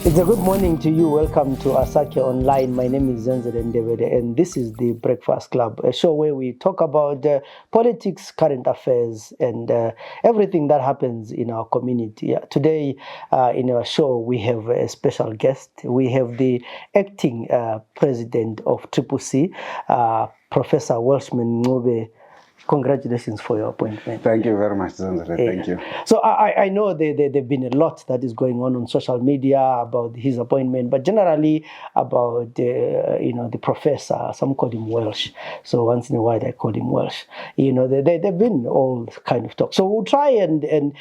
It's a good morning to you. Welcome to Asake Online. My name is Zenzele Ndebele, and this is the Breakfast Club, a show where we talk about politics, current affairs, and everything that happens in our community. Today, in our show, we have a special guest. We have the acting president of CCC, Professor Welshman Ncube. Congratulations for your appointment. Thank you very much, Zenzele. Thank you. So I know there've been a lot that is going on social media about his appointment, but generally about the professor. Some call him Welsh. So once in a while I call him Welsh. They've been all kind of talk. So we'll try and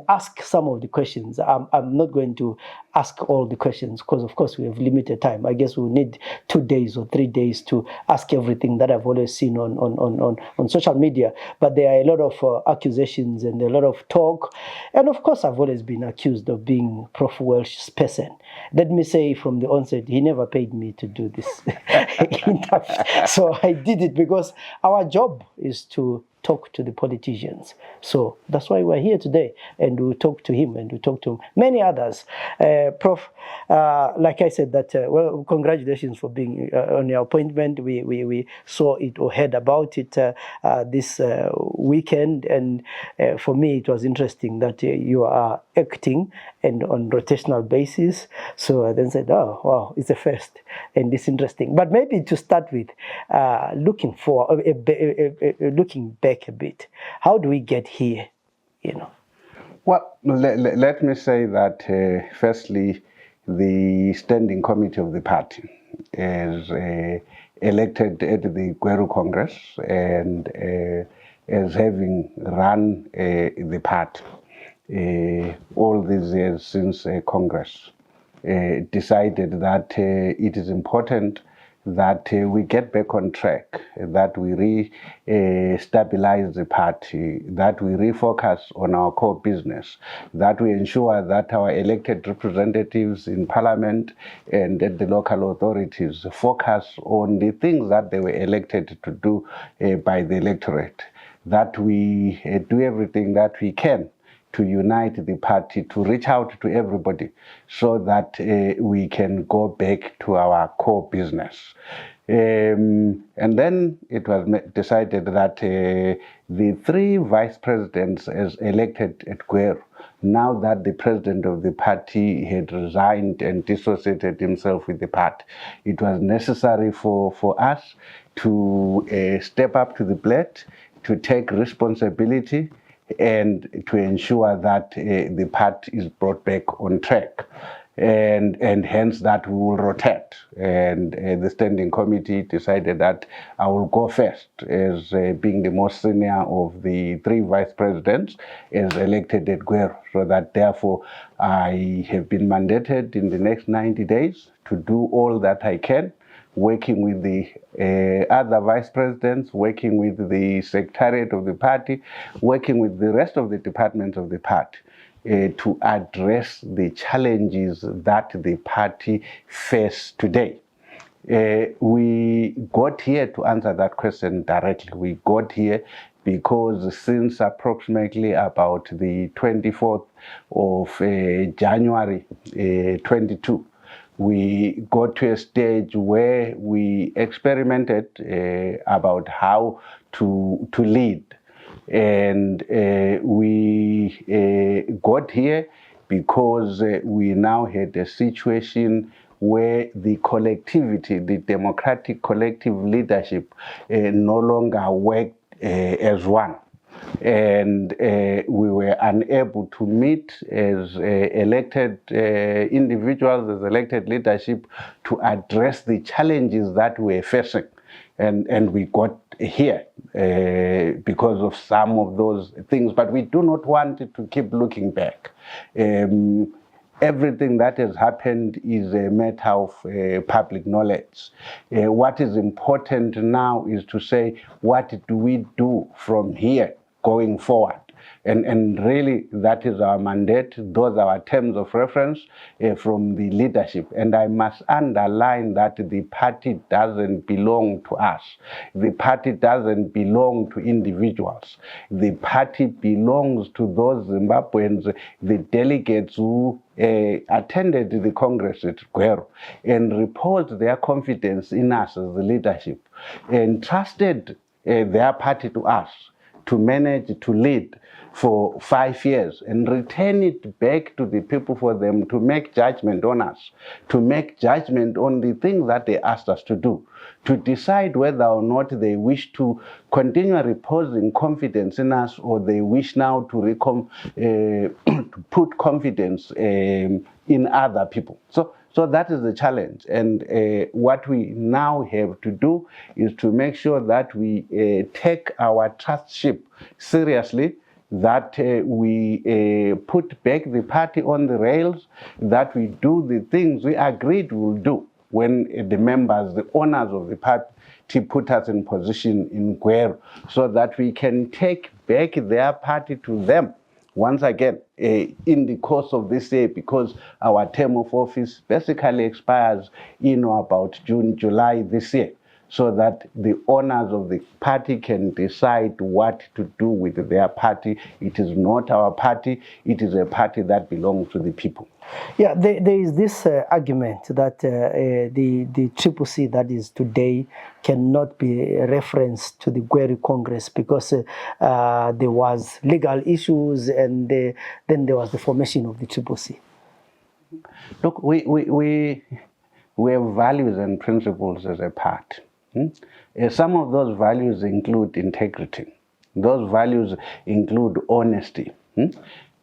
ask some of the questions. I'm not going to ask all the questions because of course we have limited time. I guess we'll need 2 days or 3 days to ask everything that I've always seen on social media. But there are a lot of accusations and a lot of talk. And of course, I've always been accused of being Prof. Welsh's person. Let me say from the onset, he never paid me to do this interview. So I did it because our job is to talk to the politicians. So that's why we're here today, and we'll talk to him and we'll talk to many others. Prof, like I said, well, congratulations for being on your appointment. We saw it or heard about it this weekend, and for me it was interesting that you are acting and on rotational basis. So I then said, oh wow, it's a first and it's interesting. But maybe to start with, looking back a bit, how do we get here? Well, let me say that firstly, the standing committee of the party is elected at the Gweru Congress and as having run the party all these years since Congress decided that it is important that we get back on track, that we re-stabilize the party, that we refocus on our core business, that we ensure that our elected representatives in parliament and at the local authorities focus on the things that they were elected to do by the electorate, that we do everything that we can to unite the party, to reach out to everybody so that we can go back to our core business. And then it was decided that the 3 vice presidents as elected at Gweru, now that the president of the party had resigned and dissociated himself with the party, it was necessary for us to step up to the plate, to take responsibility, and to ensure that the party is brought back on track. And hence that we will rotate. And the standing committee decided that I will go first as being the most senior of the 3 vice presidents as elected at Gweru. So that therefore I have been mandated in the next 90 days to do all that I can, working with the other vice presidents, working with the secretariat of the party, working with the rest of the departments of the party to address the challenges that the party face today. We got here to answer that question directly. We got here because since approximately about the 24th of January 22, we got to a stage where we experimented about how to lead. And we got here because we now had a situation where the collectivity, the democratic collective leadership no longer worked as one. And we were unable to meet as elected individuals, as elected leadership, to address the challenges that we were facing. And we got here because of some of those things, but we do not want to keep looking back. Everything that has happened is a matter of public knowledge. What is important now is to say, what do we do from here going forward? And really, that is our mandate. Those are our terms of reference from the leadership. And I must underline that the party doesn't belong to us. The party doesn't belong to individuals. The party belongs to those Zimbabweans, the delegates who attended the Congress at Gweru and reposed their confidence in us as the leadership and trusted their party to us to manage, to lead for 5 years and return it back to the people for them to make judgment on us, to make judgment on the things that they asked us to do, to decide whether or not they wish to continue reposing confidence in us or they wish now to to put confidence in other people. So that is the challenge. And what we now have to do is to make sure that we take our trustship seriously, that we put back the party on the rails, that we do the things we agreed we'll do when the members, the owners of the party put us in position in Gweru, so that we can take back their party to them once again in the course of this year, because our term of office basically expires in about June, July this year, so that the owners of the party can decide what to do with their party. It is not our party, it is a party that belongs to the people. Yeah, there is this argument that the CCC that is today cannot be referenced to the Gweru Congress because there was legal issues and then there was the formation of the CCC. Look, we have values and principles as a party. Some of those values include integrity. Those values include honesty.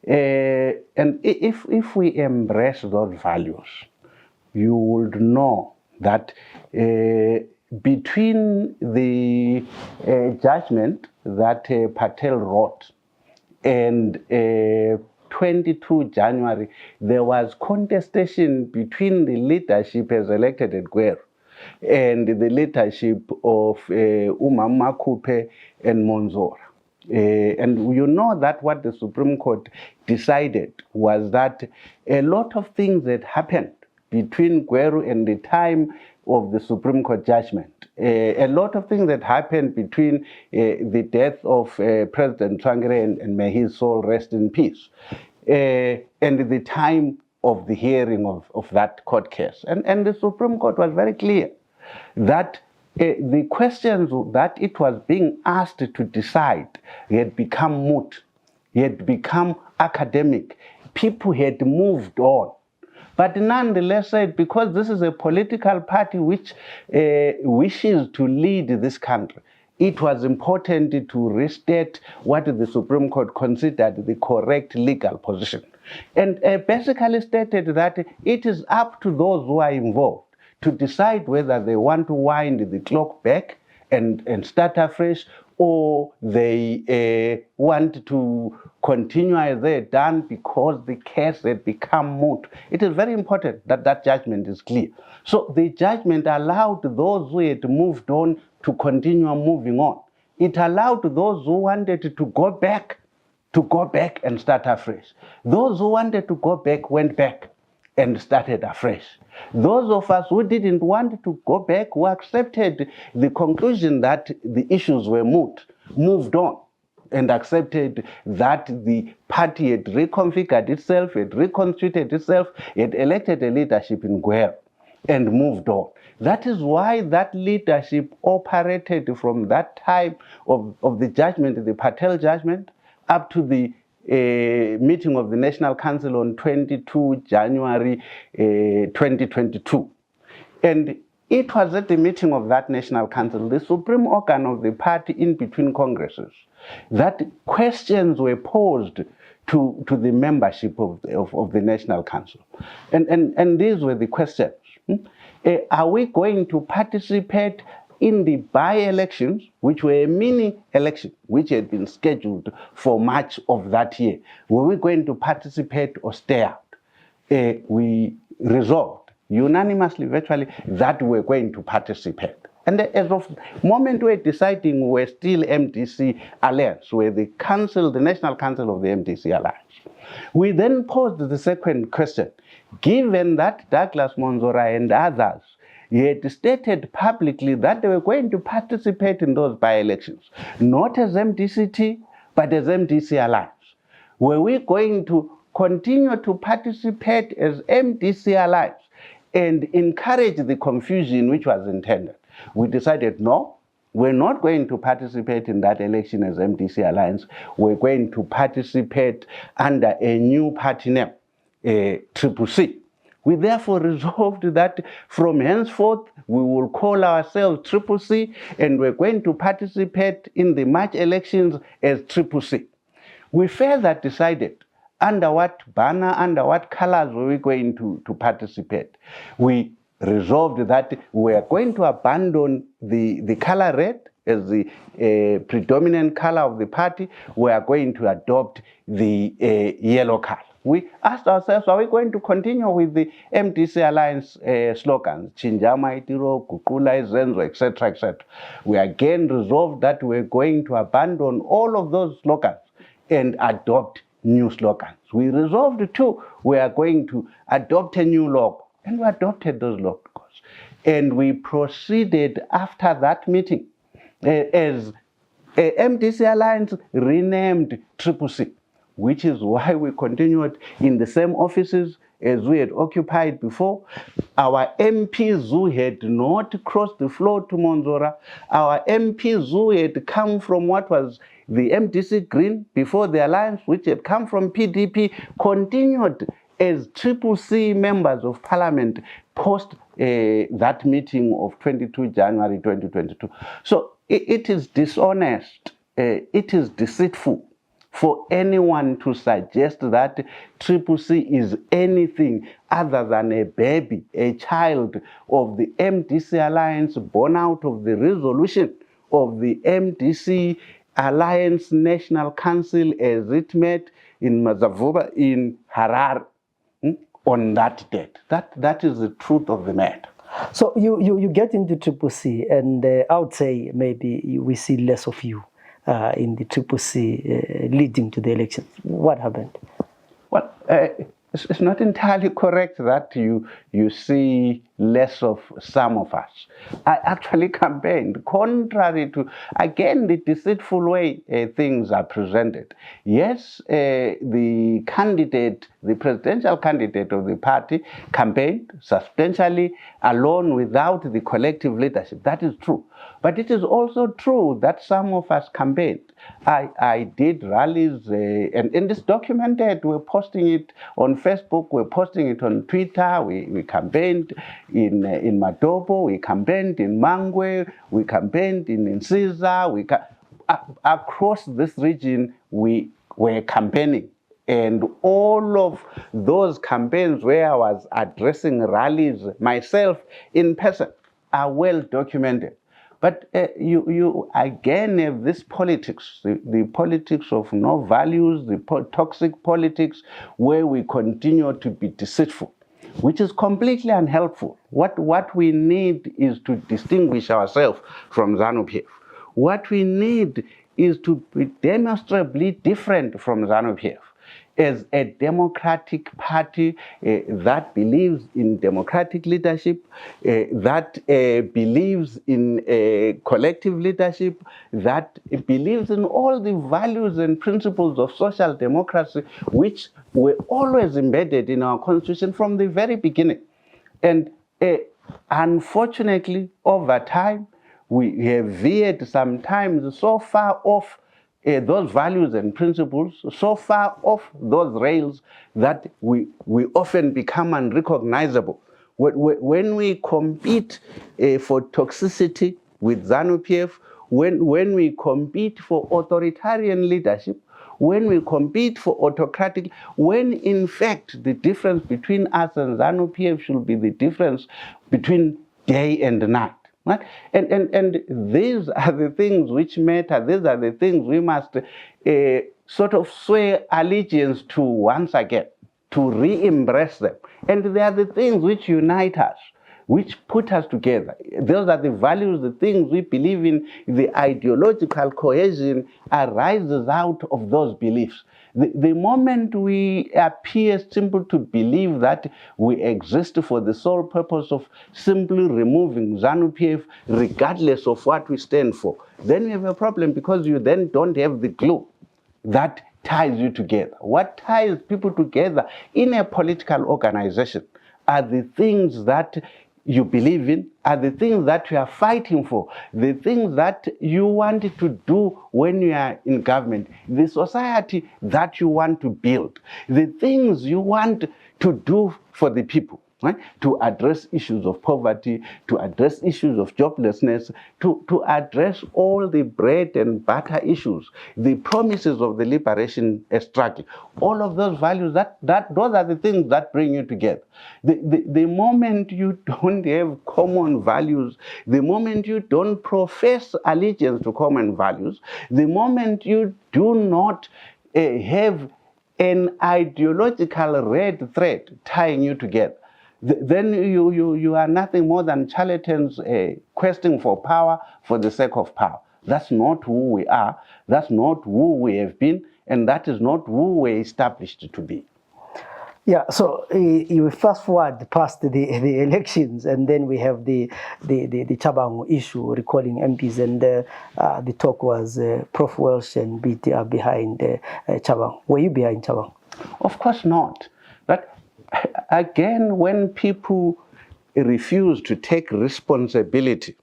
And if we embrace those values, you would know that between the judgment that Patel wrote and 22 January, there was contestation between the leadership as elected at Gweru and the leadership of Makupe and Monzora. And you know that what the Supreme Court decided was that a lot of things that happened between Gweru and the time of the Supreme Court judgment, a lot of things that happened between the death of President Tsvangirai and may his soul rest in peace, and the time of the hearing of that court case. And the Supreme Court was very clear that the questions that it was being asked to decide had become moot, had become academic. People had moved on. But nonetheless said, because this is a political party which wishes to lead this country, it was important to restate what the Supreme Court considered the correct legal position. And basically stated that it is up to those who are involved to decide whether they want to wind the clock back and start afresh, or they want to continue as they had done because the case had become moot. It is very important that that judgment is clear. So the judgment allowed those who had moved on to continue moving on. It allowed those who wanted to go back and start afresh. Those who wanted to go back went back and started afresh. Those of us who didn't want to go back, who accepted the conclusion that the issues were moot, moved on and accepted that the party had reconfigured itself, had reconstituted itself, had elected a leadership in Gweru and moved on. That is why that leadership operated from that time of the judgment, the Patel judgment, up to the meeting of the National Council on 22 January 2022. And it was at the meeting of that National Council, the supreme organ of the party in between congresses, that questions were posed to the membership of the National Council. And these were the questions. Are we going to participate in the by-elections, which were a mini election, which had been scheduled for March of that year? Were we going to participate or stay out? We resolved unanimously, virtually, that we were going to participate. And as of the moment we're deciding, we're still MDC Alliance, we're the council, the National Council of the MDC Alliance. We then posed the second question. Given that Douglas Monzora and others had stated publicly that they were going to participate in those by-elections, not as MDCT, but as MDC Alliance, were we going to continue to participate as MDC Alliance and encourage the confusion which was intended? We decided no, we're not going to participate in that election as MDC Alliance. We're going to participate under a new party name, CCC. We therefore resolved that from henceforth we will call ourselves CCC, and we're going to participate in the March elections as CCC. We further decided under what banner, under what colors were we going to participate. We resolved that we are going to abandon the color red as the predominant color of the party. We are going to adopt the yellow color. We asked ourselves, are we going to continue with the MDC Alliance slogans, Chinjama Itiro, Kukula Zenzo, etc., etc.? We again resolved that we're going to abandon all of those slogans and adopt new slogans. We resolved too, we are going to adopt a new logo, and we adopted those logos. And we proceeded after that meeting as MDC Alliance renamed CCC, which is why we continued in the same offices as we had occupied before. Our MPs who had not crossed the floor to Monzora, our MPs who had come from what was the MDC Green before the alliance, which had come from PDP, continued as CCC members of parliament post that meeting of 22 January 2022. So it is dishonest, it is deceitful for anyone to suggest that CCC is anything other than a baby, a child of the MDC Alliance born out of the resolution of the MDC Alliance National Council as it met in Mazavuba in Harare on that date. That is the truth of the matter. So you get into CCC, and I would say maybe we see less of you in the CCC leading to the elections. What happened? Well, it's not entirely correct that you see less of some of us. I actually campaigned contrary to, again, the deceitful way things are presented. Yes, the candidate, the presidential candidate of the party campaigned substantially alone without the collective leadership. That is true. But it is also true that some of us campaigned. I did rallies, and it's documented. We're posting it on Facebook, we're posting it on Twitter. We campaigned in Matopo, we campaigned in Mangwe, we campaigned in Nsiza, across this region we were campaigning. And all of those campaigns where I was addressing rallies myself in person are well documented. But you again have this politics, the politics of no values, the toxic politics where we continue to be deceitful, which is completely unhelpful. What we need is to distinguish ourselves from ZANU-PF. What we need is to be demonstrably different from ZANU-PF as a democratic party that believes in democratic leadership, that believes in collective leadership, that believes in all the values and principles of social democracy, which were always embedded in our constitution from the very beginning. And unfortunately, over time, we have veered sometimes so far off those values and principles, so far off those rails that we often become unrecognizable. When we compete for toxicity with ZANU-PF, when we compete for authoritarian leadership, when we compete for autocratic, when in fact the difference between us and ZANU-PF should be the difference between day and night. Right? And these are the things which matter. These are the things we must sort of swear allegiance to once again, to re-embrace them. And they are the things which unite us. which put us together. Those are the values, the things we believe in. The ideological cohesion arises out of those beliefs. The moment we appear simply to believe that we exist for the sole purpose of simply removing ZANU-PF regardless of what we stand for, then we have a problem, because you then don't have the glue that ties you together. What ties people together in a political organization are the things that you believe in, are the things that you are fighting for, the things that you want to do when you are in government, the society that you want to build, the things you want to do for the people. Right? To address issues of poverty, to address issues of joblessness, to address all the bread and butter issues, the promises of the liberation struggle, all of those values, those are the things that bring you together. The moment you don't have common values, the moment you don't profess allegiance to common values, the moment you do not have an ideological red thread tying you together, then you are nothing more than charlatans questing for power for the sake of power. That's not who we are, that's not who we have been, and that is not who we're established to be. Yeah, so you fast forward past the elections, and then we have the Chabang issue, recalling MPs, and the talk was Prof Welsh and BT are behind Chabang. Were you behind Chabang? Of course not. But again, when people refuse to take responsibility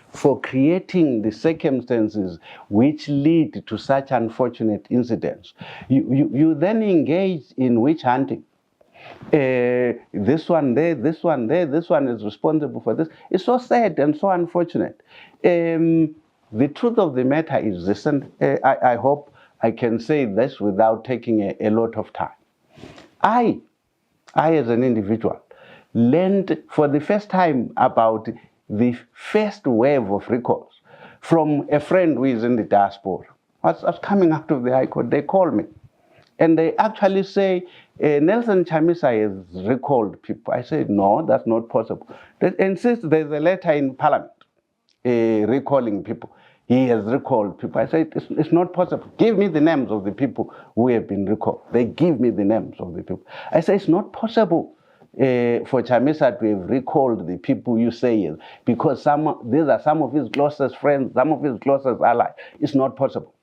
for creating the circumstances which lead to such unfortunate incidents, you then engage in witch hunting. This one there, this one there, this one is responsible for this. It's so sad and so unfortunate. The truth of the matter is this, and I hope I can say this without taking a lot of time. I as an individual learned for the first time about the first wave of recalls from a friend who is in the diaspora. I was coming out of the High Court, they called me. And they actually say, Nelson Chamisa has recalled people. I said, no, that's not possible. They insist there's a letter in Parliament recalling people. He has recalled people. I said, it's not possible. Give me the names of the people who have been recalled. They give me the names of the people. I said, it's not possible for Chamisa to have recalled the people you say, because these are some of his closest friends, some of his closest allies. It's not possible.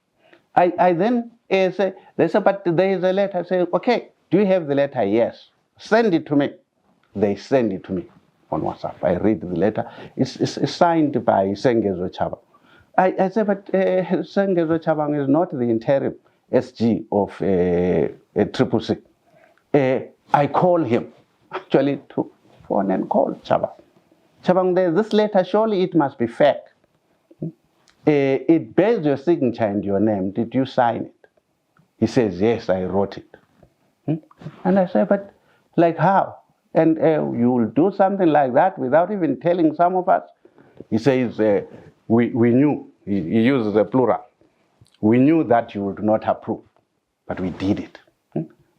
I then say, they say, but there is a letter. I say, okay, do you have the letter? Yes. Send it to me. They send it to me on WhatsApp. I read the letter. It's signed by Zenzele Ndebele. I say, but Zenzele Ndebele is not the interim SG of CCC. I call him, actually, to phone and call Chabang. Chabang, there's this letter, surely it must be fake. It bears your signature and your name. Did you sign it? He says, yes, I wrote it. And I say, but like how? And you will do something like that without even telling some of us? He says, we knew. He uses a plural. We knew that you would not approve, but we did it.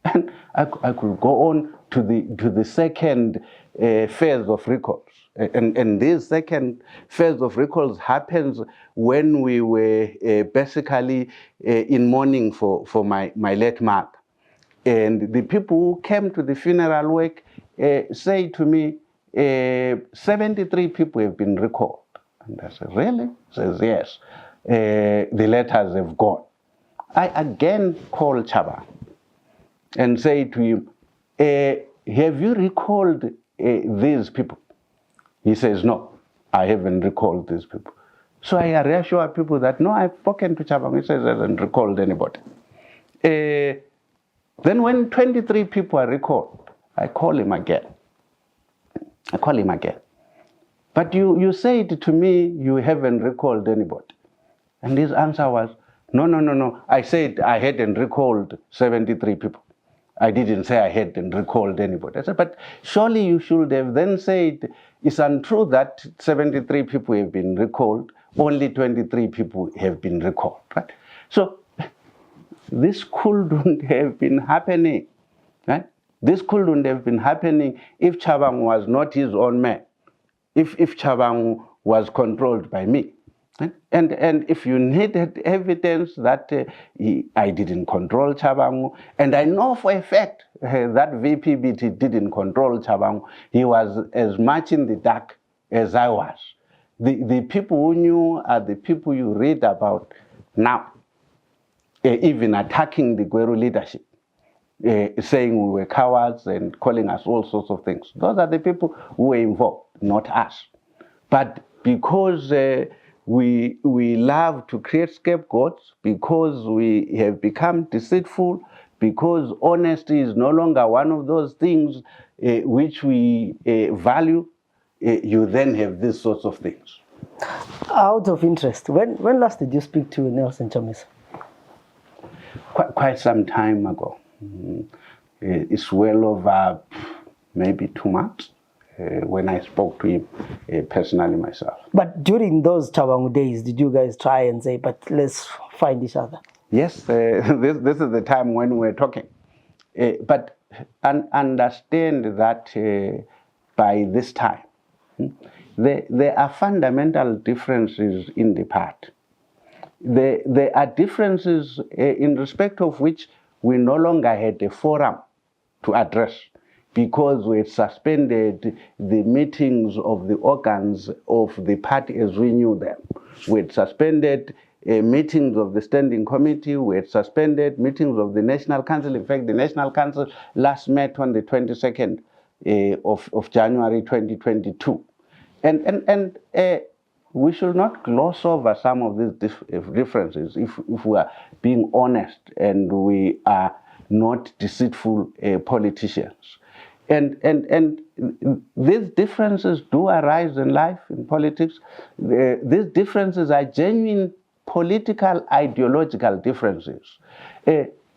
And I could go on to the second phase of recalls. And this second phase of recalls happens when we were basically in mourning for my late mother. And the people who came to the funeral wake say to me, 73 people have been recalled. And I said, really? He says, yes. The letters have gone. I again call Chaba and say to him, have you recalled these people? He says, no, I haven't recalled these people. So I reassure people that, no, I've spoken to Chabang. He says, I haven't recalled anybody. Then when 23 people are recalled, I call him again. But you said to me, you haven't recalled anybody. And his answer was, no. I said I hadn't recalled 73 people. I didn't say I hadn't recalled anybody. I said, but surely you should have then said, it's untrue that 73 people have been recalled, only 23 people have been recalled, right? So this couldn't have been happening, right? This couldn't have been happening if Chabang was not his own man. if Chabangu was controlled by me. And if you needed evidence that I didn't control Chabangu, and I know for a fact that VPBT didn't control Chabangu, he was as much in the dark as I was. The people who knew are the people you read about now, even attacking the Gweru leadership, saying we were cowards and calling us all sorts of things. Those are the people who were involved, not us. But because we love to create scapegoats, because we have become deceitful, because honesty is no longer one of those things which we value, you then have these sorts of things. Out of interest, when last did you speak to Nelson Chamisa? Quite some time ago. It's well over maybe 2 months. When I spoke to him personally myself. But during those Chabangu days, did you guys try and say, but let's find each other? Yes, this is the time when we're talking. But understand that by this time, there are fundamental differences in the party. There are differences in respect of which we no longer had a forum to address, because we had suspended the meetings of the organs of the party as we knew them. We had suspended meetings of the standing committee. We had suspended meetings of the National Council. In fact, the National Council last met on the 22nd of January 2022. And we should not gloss over some of these differences if we are being honest and we are not deceitful politicians. And these differences do arise in life, in politics. These differences are genuine political, ideological differences.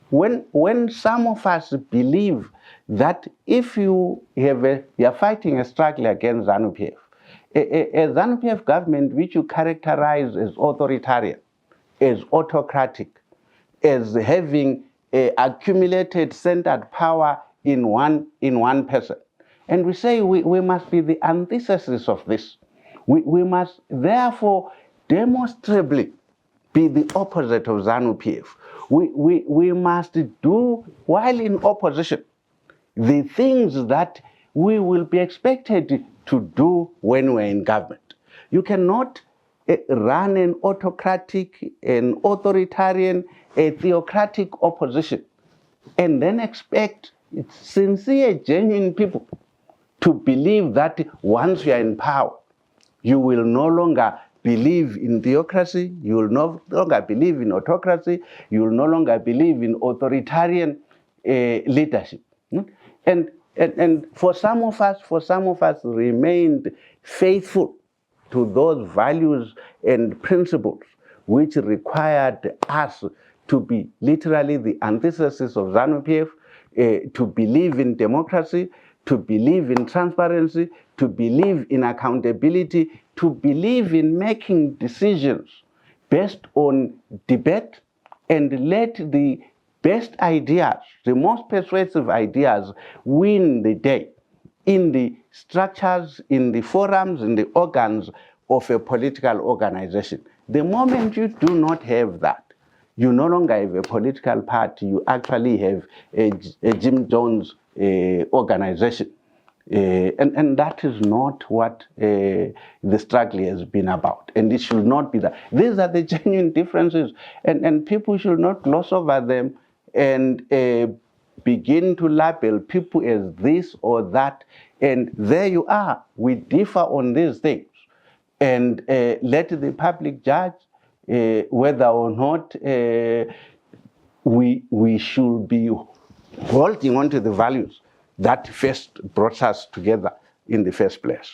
When some of us believe that if you are fighting a struggle against ZANU-PF, a ZANU-PF government which you characterize as authoritarian, as autocratic, as having accumulated centered power in one person. And we say we must be the antithesis of this. We must therefore demonstrably be the opposite of ZANU-PF. We must do, while in opposition, the things that we will be expected to do when we're in government. You cannot run an autocratic, an authoritarian, a theocratic opposition and then expect sincere, genuine people to believe that once you are in power, you will no longer believe in theocracy, you will no longer believe in autocracy, you will no longer believe in authoritarian leadership. And for some of us remained faithful to those values and principles which required us to be literally the antithesis of ZANU-PF, to believe in democracy, to believe in transparency, to believe in accountability, to believe in making decisions based on debate, and let the best ideas, the most persuasive ideas, win the day in the structures, in the forums, in the organs of a political organization. The moment you do not have that, you no longer have a political party, you actually have a Jim Jones organization. And that is not what the struggle has been about. And it should not be that. These are the genuine differences, and people should not gloss over them and begin to label people as this or that. And there you are, we differ on these things. And let the public judge whether or not we should be holding on to the values that first brought us together in the first place.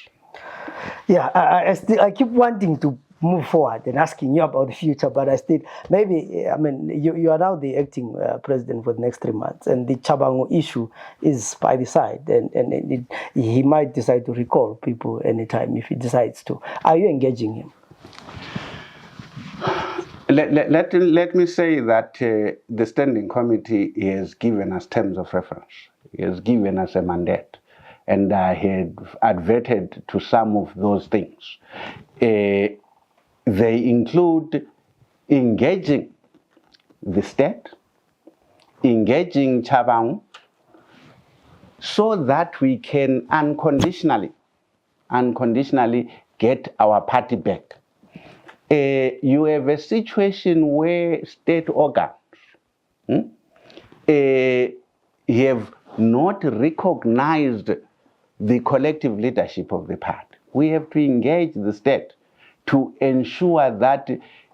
Yeah, I keep wanting to move forward and asking you about the future, but I still, maybe, I mean, you are now the acting president for the next 3 months, and the Chabangu issue is by the side, and he might decide to recall people anytime if he decides to. Are you engaging him? Let me say that the standing committee has given us terms of reference. He has given us a mandate. and I had adverted to some of those things. They include engaging the state, engaging Chabang, so that we can unconditionally get our party back. You have a situation where state organs have not recognized the collective leadership of the party. We have to engage the state to ensure that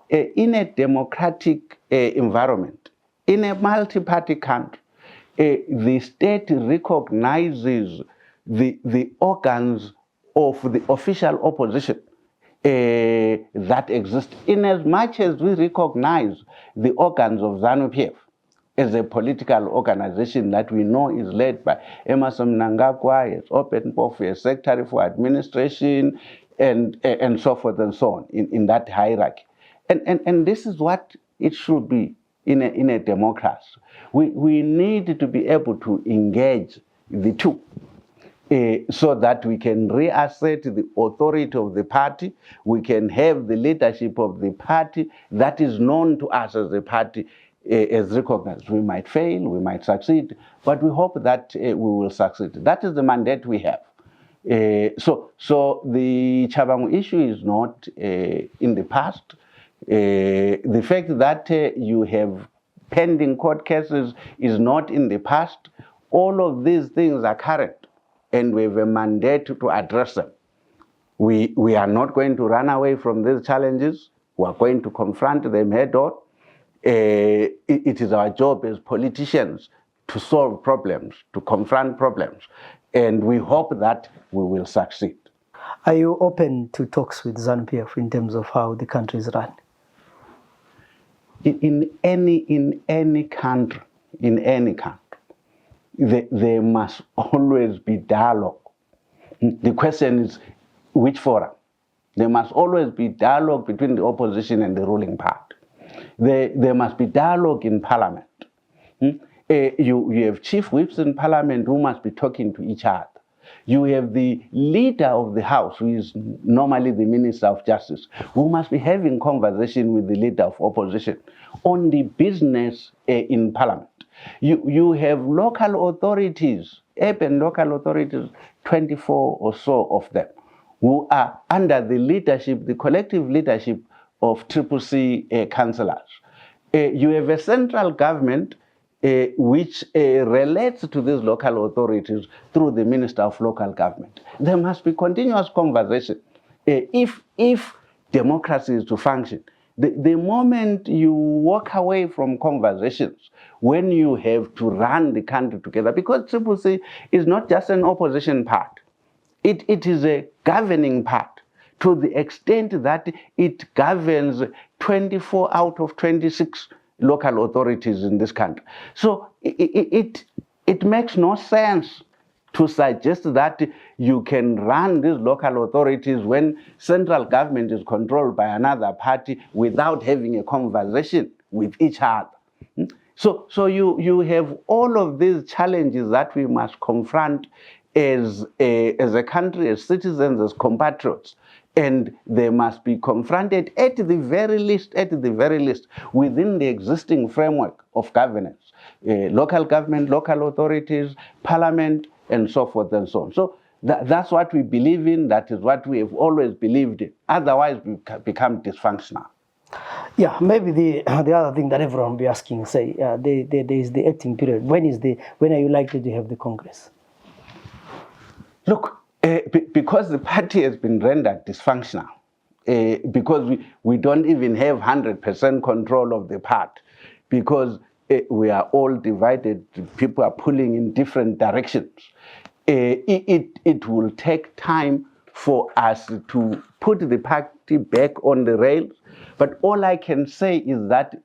in a democratic environment, in a multi-party country, the state recognizes the organs of the official opposition that exist, in as much as we recognize the organs of ZANU-PF as a political organization that we know is led by Emmerson Mnangagwa, as Open Prof, as Secretary for Administration, and so forth and so on in that hierarchy. And this is what it should be in a democracy. We need to be able to engage the two so that we can reassert the authority of the party, we can have the leadership of the party that is known to us as a party as recognized. We might fail, we might succeed, but we hope that we will succeed. That is the mandate we have. So the Chabang issue is not in the past. The fact that you have pending court cases is not in the past. All of these things are current, and we have a mandate to address them. We are not going to run away from these challenges. We are going to confront them head on. It is our job as politicians to solve problems, to confront problems, and we hope that we will succeed. Are you open to talks with ZANU-PF in terms of how the country is run? In any country, there must always be dialogue. The question is, which forum? There must always be dialogue between the opposition and the ruling party. There must be dialogue in parliament. You have chief whips in parliament who must be talking to each other. You have the leader of the house, who is normally the Minister of Justice, who must be having conversation with the leader of opposition on the business in parliament. You have local authorities, urban local authorities, 24 or so of them, who are under the leadership, the collective leadership of CCC councillors. You have a central government which relates to these local authorities through the Minister of Local Government. There must be continuous conversation. If democracy is to function, the moment you walk away from conversations, when you have to run the country together, because CCC is not just an opposition part, it is a governing part to the extent that it governs 24 out of 26 local authorities in this country. So it makes no sense to suggest that you can run these local authorities when central government is controlled by another party without having a conversation with each other. So you have all of these challenges that we must confront as a country, as citizens, as compatriots. And they must be confronted at the very least, within the existing framework of governance, local government, local authorities, parliament, and so forth and so on. So that's what we believe in. That is what we have always believed in. Otherwise, we become dysfunctional. Yeah, maybe the other thing that everyone will be asking, say, there is the acting period. When are you likely to have the Congress? Look, because the party has been rendered dysfunctional, because we don't even have 100% control of the party, because we are all divided, people are pulling in different directions, it will take time for us to put the party back on the rails. But all I can say is that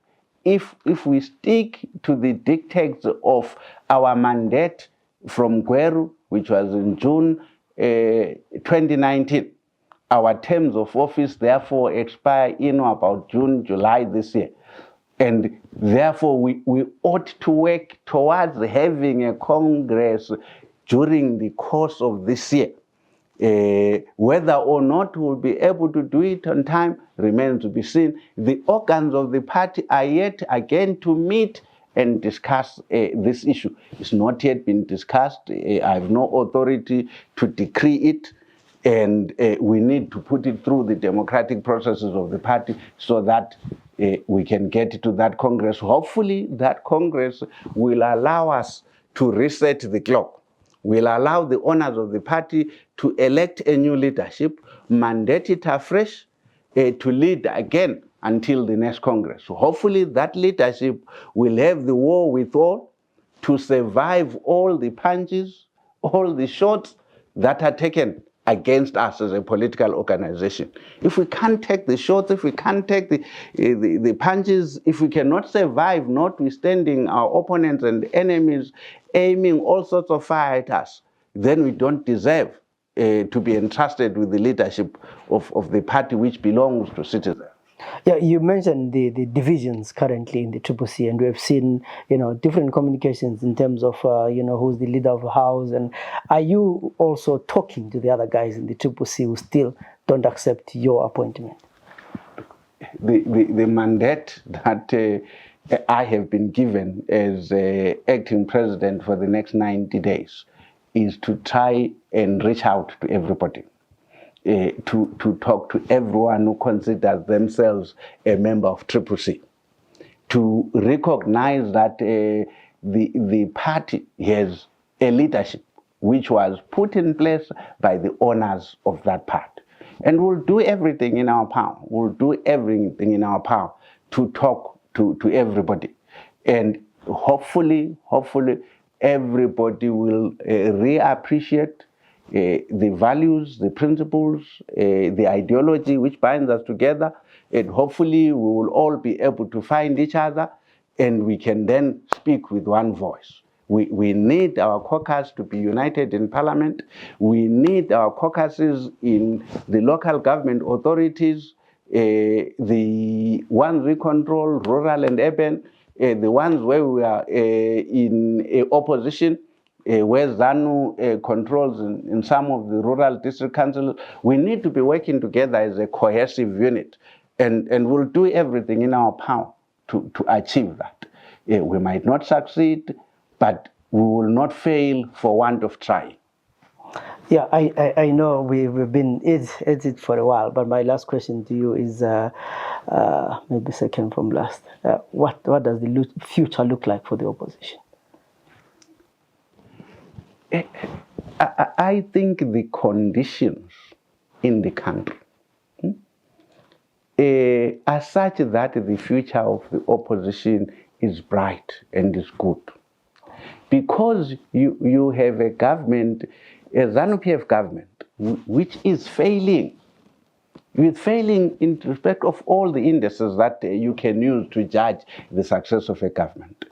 if we stick to the dictates of our mandate from Gweru, which was in June 2019, our terms of office therefore expire in about June, July this year. And therefore we ought to work towards having a Congress during the course of this year. Whether or not we'll be able to do it on time remains to be seen. The organs of the party are yet again to meet and discuss this issue. It's not yet been discussed. I have no authority to decree it, and we need to put it through the democratic processes of the party so that we can get to that Congress. Hopefully, that Congress will allow us to reset the clock, will allow the owners of the party to elect a new leadership, mandate it afresh to lead again until the next Congress. So hopefully that leadership will have the wherewithal to survive all the punches, all the shots that are taken against us as a political organization. If we can't take the shots, if we can't take the punches, if we cannot survive, notwithstanding our opponents and enemies aiming all sorts of fire at us, then we don't deserve to be entrusted with the leadership of the party which belongs to citizens. Yeah, you mentioned the divisions currently in the CCC, and we have seen, different communications in terms of, who's the leader of the house. And are you also talking to the other guys in the CCC who still don't accept your appointment? The mandate that I have been given as acting president for the next 90 days is to try and reach out to everybody. To talk to everyone who considers themselves a member of CCC, to recognize that the party has a leadership which was put in place by the owners of that party. And we'll do everything in our power. We'll do everything in our power to talk to everybody. And hopefully, everybody will reappreciate the values, the principles, the ideology which binds us together, and hopefully we will all be able to find each other, and we can then speak with one voice. We need our caucus to be united in parliament. We need our caucuses in the local government authorities, the ones we control, rural and urban, the ones where we are in opposition, where ZANU controls in some of the rural district councils. We need to be working together as a cohesive unit, and we'll do everything in our power to achieve that. We might not succeed, but we will not fail for want of trying. Yeah, I know we've been at it for a while, but my last question to you is, maybe second from last, what does the future look like for the opposition? I think the conditions in the country are such that the future of the opposition is bright and is good. Because you have a government, a ZANU-PF government, which is failing. With failing in respect of all the indices that you can use to judge the success of a government.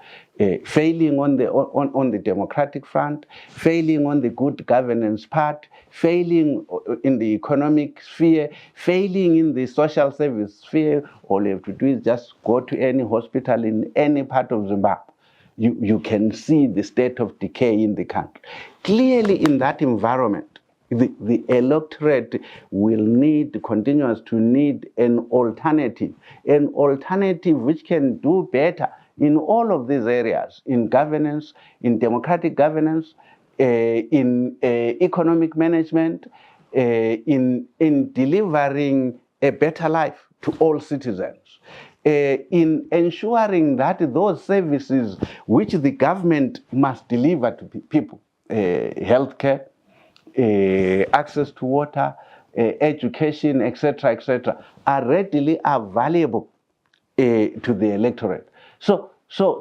Failing on the democratic front, failing on the good governance part, failing in the economic sphere, failing in the social service sphere. All you have to do is just go to any hospital in any part of Zimbabwe. You can see the state of decay in the country. Clearly, in that environment, the electorate will continue to need an alternative which can do better in all of these areas, in governance, in democratic governance, in economic management, in delivering a better life to all citizens, in ensuring that those services which the government must deliver to people, healthcare, access to water, education, etc., are readily available to the electorate. So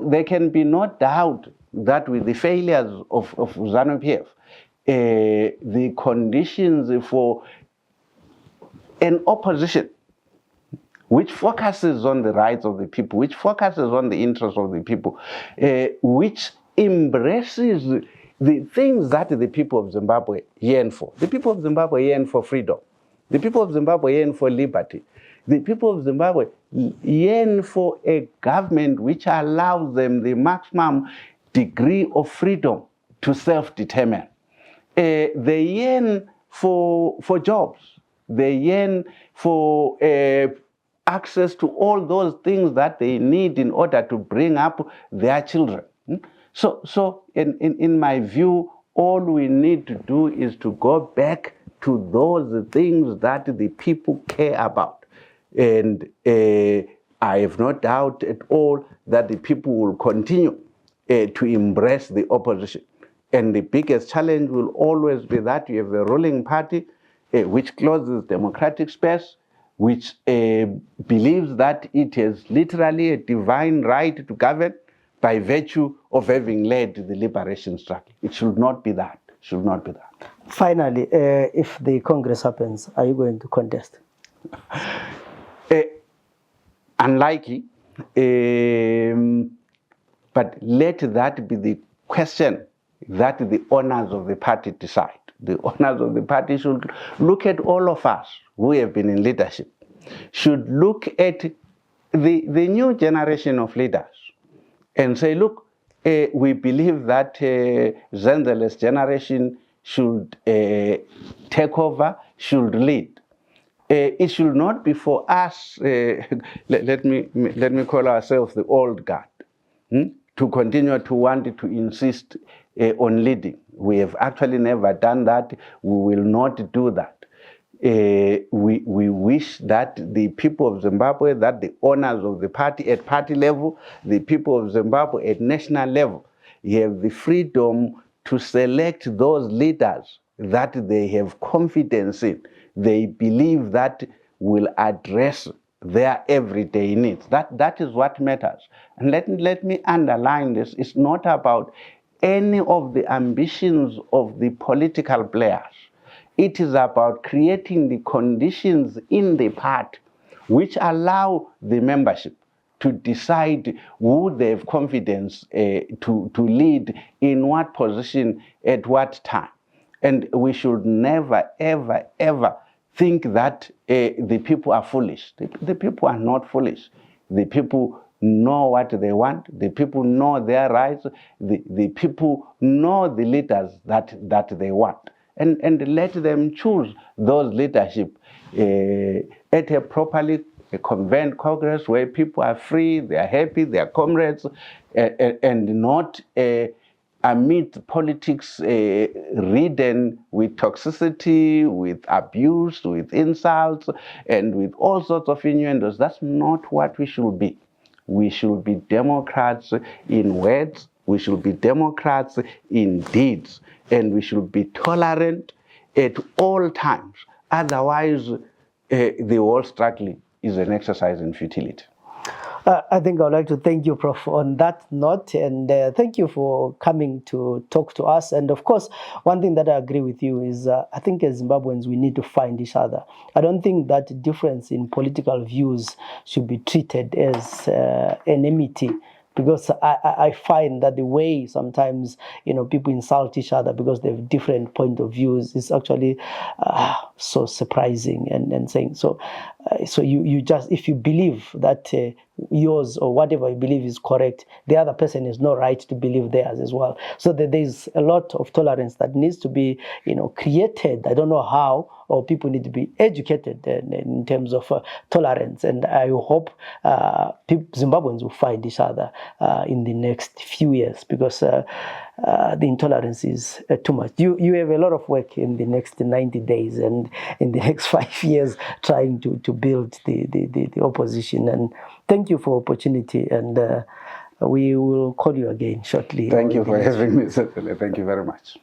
there can be no doubt that with the failures of ZANU-PF, the conditions for an opposition which focuses on the rights of the people, which focuses on the interests of the people, which embraces the things that the people of Zimbabwe yearn for. The people of Zimbabwe yearn for freedom. The people of Zimbabwe yearn for liberty. The people of Zimbabwe yearn for a government which allows them the maximum degree of freedom to self-determine. they yearn for jobs. They yearn for access to all those things that they need in order to bring up their children. So in my view, all we need to do is to go back to those things that the people care about. And I have no doubt at all that the people will continue to embrace the opposition. And the biggest challenge will always be that you have a ruling party which closes democratic space, which believes that it has literally a divine right to govern by virtue of having led the liberation struggle. It should not be that. It should not be that. Finally, if the Congress happens, are you going to contest? Unlikely, but let that be the question that the owners of the party decide. The owners of the party should look at all of us who have been in leadership, should look at the new generation of leaders and say, look, we believe that Zenzele's generation should take over, should lead. It should not be for us, let me call ourselves the old guard, to continue to want to insist on leading. We have actually never done that. We will not do that. We wish that the people of Zimbabwe, that the owners of the party at party level, the people of Zimbabwe at national level, have the freedom to select those leaders that they have confidence in, they believe that will address their everyday needs. That is what matters. And let me underline this. It's not about any of the ambitions of the political players. It is about creating the conditions in the party which allow the membership to decide who they have confidence to lead in what position at what time. And we should never, ever, ever think that the people are foolish. The people are not foolish. The people know what they want. The people know their rights. The people know the leaders that they want. And let them choose those leadership at a properly convened Congress where people are free, they are happy, they are comrades, and not amid politics ridden with toxicity, with abuse, with insults, and with all sorts of innuendos. That's not what we should be. We should be Democrats in words, we should be Democrats in deeds, and we should be tolerant at all times. Otherwise, the whole struggle is an exercise in futility. I think I would like to thank you, Prof, on that note, and thank you for coming to talk to us. And of course, one thing that I agree with you is I think as Zimbabweans, we need to find each other. I don't think that difference in political views should be treated as enmity. Because I find that the way sometimes people insult each other because they have different point of views is actually so surprising and saying so. So you just, if you believe that yours or whatever you believe is correct, the other person has no right to believe theirs as well. So that there's a lot of tolerance that needs to be created. I don't know how, or people need to be educated in terms of tolerance. And I hope Zimbabweans will find each other in the next few years, because the intolerance is too much. You have a lot of work in the next 90 days and in the next 5 years trying to build the opposition. And thank you for opportunity, and we will call you again shortly. Thank you for having me, Zenzele. Thank you very much.